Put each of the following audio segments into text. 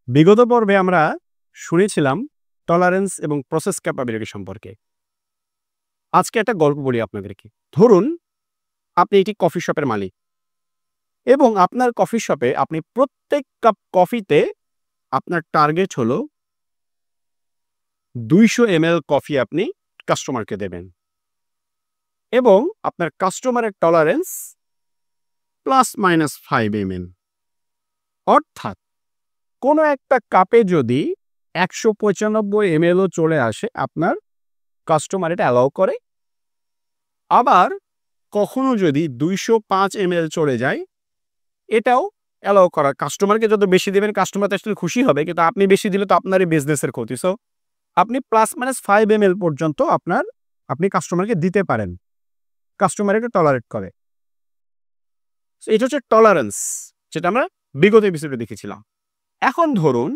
বিগত পর্বে আমরা শুনেছিলাম টলারেন্স এবং প্রসেস ক্যাপাবিলিটি সম্পর্কে। আজকে একটা গল্প বলি আপনাদেরকে। ধরুন আপনি একটি কফি শপের মালিক এবং আপনার কফি শপে আপনি প্রত্যেক কাপ কফিতে আপনার টার্গেট হলো 200 ml কফি আপনি কাস্টমারকে দেবেন এবং আপনার কাস্টমারের টলারেন্স ±5 ml। অর্থাৎ কোনো একটা কাপে যদি 195 mlও চলে আসে আপনার কাস্টমার এটা অ্যালাউ করে। আবার কখনো যদি 205 ml চলে যায় এটাও অ্যালাউ করা। কাস্টমারকে যত বেশি দেবেন কাস্টমার তো আসলে খুশি হবে, কিন্তু আপনি বেশি দিলে তো আপনারই বিজনেসের ক্ষতি। সো আপনি ±5 ml পর্যন্ত আপনি কাস্টমারকে দিতে পারেন। কাস্টমার এটা টলারেট করে। এটা হচ্ছে টলারেন্স, যেটা আমরা বিগত এপিসোডে দেখেছিলাম। এখন ধরুন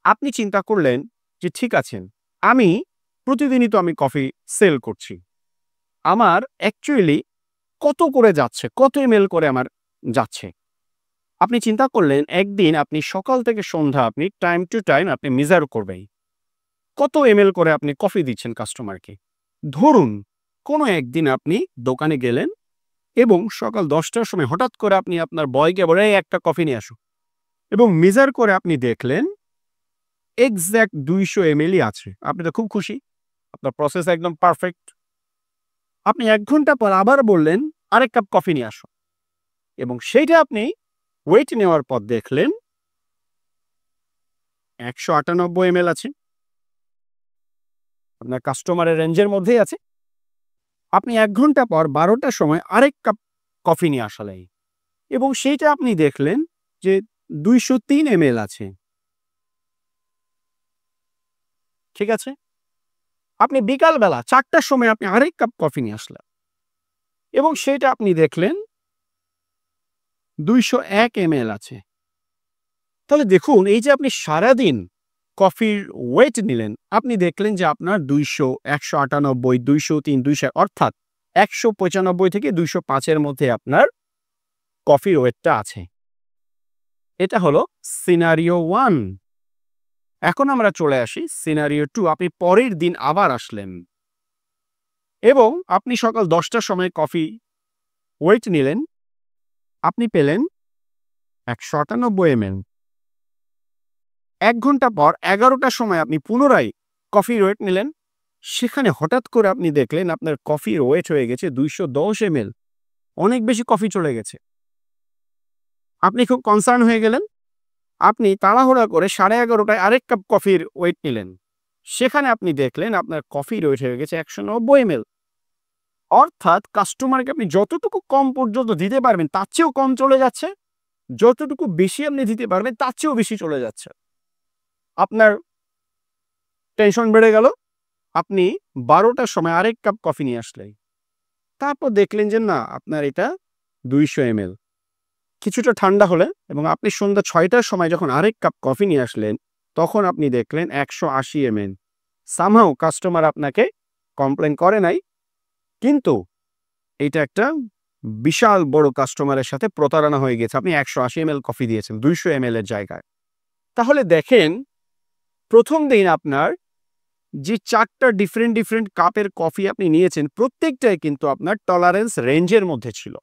আপনি চিন্তা করলেন যে ঠিক আছে, আমি প্রতিদিনই তো আমি কফি সেল করছি, আমার অ্যাকচুয়ালি কত করে যাচ্ছে, কত ml করে আমার যাচ্ছে। আপনি চিন্তা করলেন একদিন আপনি সকাল থেকে সন্ধ্যা আপনি টাইম টু টাইম আপনি মেজার করবেন কত ml করে আপনি কফি দিচ্ছেন কাস্টমারকে। ধরুন কোনো একদিন আপনি দোকানে গেলেন এবং সকাল 10টার সময় হঠাৎ করে আপনি আপনার বয়কে বলে একটা কফি নিয়ে আসুন এবং মেজার করে আপনি দেখলেন এক্স্যাক্ট 200 ml আছে। আপনি তো খুব খুশি, আপনার প্রসেস একদম পারফেক্ট। আপনি 1 ঘন্টা পর আবার বললেন আরেক কাপ কফি নিয়ে আসুন এবং সেইটা আপনি ওয়েট নেওয়ার পর দেখলেন 198 ml আছে, আপনার কাস্টমারের রেঞ্জের মধ্যেই আছে। আপনি 1 ঘন্টা পর 12টার সময় আরেক কাপ কফি নিয়ে আসলেন এবং সেইটা আপনি দেখলেন যে 203 ml আছে। ঠিক আছে, আপনি বিকালবেলা 4টার সময় আপনি আরেক কাপ কফি নিয়ে আসলেন এবং সেটা আপনি দেখলেন 201 ml আছে। তাহলে দেখুন এই যে আপনি সারাদিন কফির ওয়েট নিলেন, আপনি দেখলেন যে আপনার 200, 198, 203, 200 অর্থাৎ 195 থেকে 205 মধ্যে আপনার কফির ওয়েটটা আছে। এটা হলো সিনারিও 1। এখন আমরা চলে আসি সিনারিও 2। আপনি পরের দিন আবার আসলেন এবং আপনি সকাল 10টার সময় কফি ওয়েট নিলেন, আপনি পেলেন 198 ml। 1 ঘন্টা পর 11টার সময় আপনি পুনরায় কফির ওয়েট নিলেন, সেখানে হঠাৎ করে আপনি দেখলেন আপনার কফির ওয়েট হয়ে গেছে 210 ml। অনেক বেশি কফি চলে গেছে। আপনি খুব কনসার্ন হয়ে গেলেন। আপনি তাড়াহুড়া করে 11:30টায় আরেক কাপ কফির ওয়েট নিলেন, সেখানে আপনি দেখলেন আপনার কফির ওয়েট হয়ে গেছে 190 ml। অর্থাৎ কাস্টমারকে আপনি যতটুকু কম পর্যন্ত দিতে পারবেন তার চেয়েও কম চলে যাচ্ছে, যতটুকু বেশি আপনি দিতে পারবেন তার চেয়েও বেশি চলে যাচ্ছে। আপনার টেনশন বেড়ে গেল। আপনি 12টার সময় আরেক কাপ কফি নিয়ে আসলেন, তারপর দেখলেন যে না আপনার এটা 200 ml। কিছুটা ঠান্ডা হলে এবং আপনি সন্ধ্যা 6টার সময় যখন আরেক কাপ কফি নিয়ে আসলেন তখন আপনি দেখলেন 180 ml। সামহাউ কাস্টমার আপনাকে কমপ্লেন করে নাই, কিন্তু এটা একটা বিশাল বড় কাস্টমারের সাথে প্রতারণা হয়ে গেছে। আপনি 180 ml কফি দিয়েছেন 200 ml এর জায়গায়। তাহলে দেখেন প্রথম দিন আপনার যে 4টা ডিফারেন্ট কাপের কফি আপনি নিয়েছেন প্রত্যেকটাই কিন্তু আপনার টলারেন্স রেঞ্জের মধ্যে ছিল।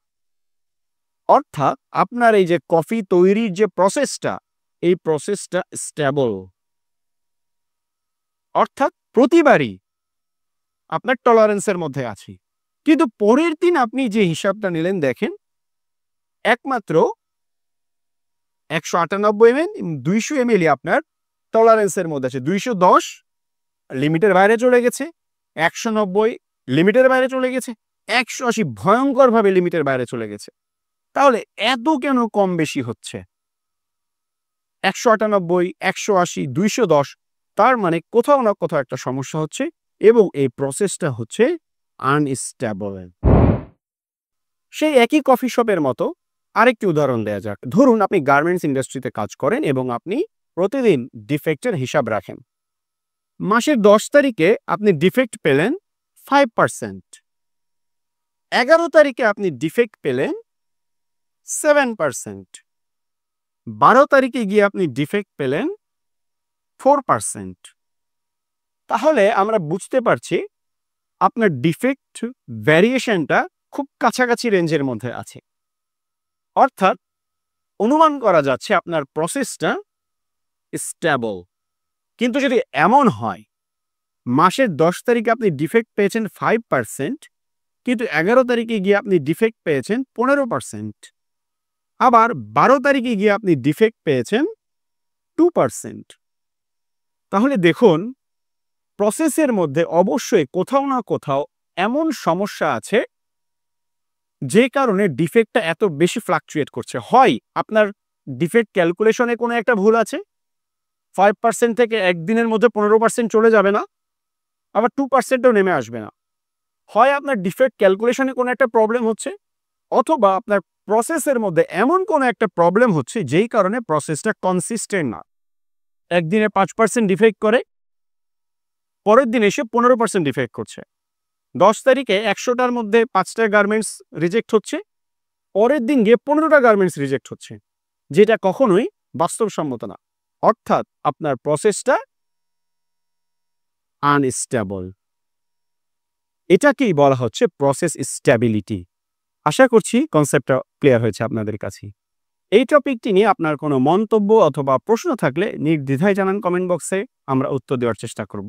অর্থাৎ আপনার এই যে কফি তৈরির যে প্রসেসটা, এই প্রসেসটা স্টেবল। অর্থাৎ প্রতিবারই আপনার টলারেন্সের মধ্যে আছে। কিন্তু পরের দিন আপনি যে হিসাবটা নিলেন দেখেন একমাত্র 198 ml 200 ml আপনার টলারেন্সের মধ্যে আছে। 210 লিমিটের বাইরে চলে গেছে, 190 লিমিটের বাইরে চলে গেছে, 180 ভয়ঙ্করভাবে লিমিটের বাইরে চলে গেছে। তাহলে এত কেন কম বেশি হচ্ছে? 198, 180, 210, তার মানে কোথাও না কোথাও একটা সমস্যা হচ্ছে এবং এই প্রসেসটা হচ্ছে আনস্টেবল। সেই একই কফি শপের মতো আরেকটি উদাহরণ দেয়া যাক। ধরুন আপনি গার্মেন্টস ইন্ডাস্ট্রিতে কাজ করেন এবং আপনি প্রতিদিন ডিফেক্টের হিসাব রাখেন। মাসের 10 তারিখে আপনি ডিফেক্ট পেলেন 5%, 11 তারিখে আপনি ডিফেক্ট পেলেন 7%, 12 তারিখে গিয়ে আপনি ডিফেক্ট পেলেন 4%। তাহলে আমরা বুঝতে পারছি আপনার ডিফেক্ট ভ্যারিয়েশনটা খুব কাছাকাছি রেঞ্জের মধ্যে আছে। অর্থাৎ অনুমান করা যাচ্ছে আপনার প্রসেসটা স্টেবল। কিন্তু যদি এমন হয় মাসের 10 তারিখে আপনি ডিফেক্ট পেয়েছেন 5%, কিন্তু 11 তারিখে গিয়ে আপনি ডিফেক্ট পেয়েছেন 15%, আবার 12 তারিখে গিয়ে আপনি ডিফেক্ট পেয়েছেন 2%, তাহলে দেখুন প্রসেসের মধ্যে অবশ্যই কোথাও না কোথাও এমন সমস্যা আছে যে কারণে ডিফেক্টটা এত বেশি ফ্লাকচুয়েট করছে। হয় আপনার ডিফেক্ট ক্যালকুলেশনে কোনো একটা ভুল আছে, 5% থেকে একদিনের মধ্যে 15% চলে যাবে না, আবার 2%ও নেমে আসবে না। হয় আপনার ডিফেক্ট ক্যালকুলেশনে কোনো একটা প্রবলেম হচ্ছে, অথবা আপনার প্রসেসের মধ্যে এমন কোনো একটা প্রবলেম হচ্ছে যেই কারণে প্রসেসটা কনসিস্টেন্ট না। একদিনে 5% ডিফেক্ট করে, পরের দিন এসে 15% ডিফেক্ট করছে। 10 তারিখে 100টার মধ্যে 5টা গার্মেন্টস রিজেক্ট হচ্ছে, পরের দিন গিয়ে 15টা গার্মেন্টস রিজেক্ট হচ্ছে, যেটা কখনোই বাস্তবসম্মত না। অর্থাৎ আপনার প্রসেসটা আনস্টেবল। এটাকেই বলা হচ্ছে প্রসেস স্ট্যাবিলিটি। আশা করছি কনসেপ্টটা ক্লিয়ার হয়েছে আপনাদের কাছে। এই টপিকটি নিয়ে আপনার কোনো মন্তব্য অথবা প্রশ্ন থাকলে নির্দ্বিধায় জানান কমেন্ট বক্সে, আমরা উত্তর দেওয়ার চেষ্টা করব।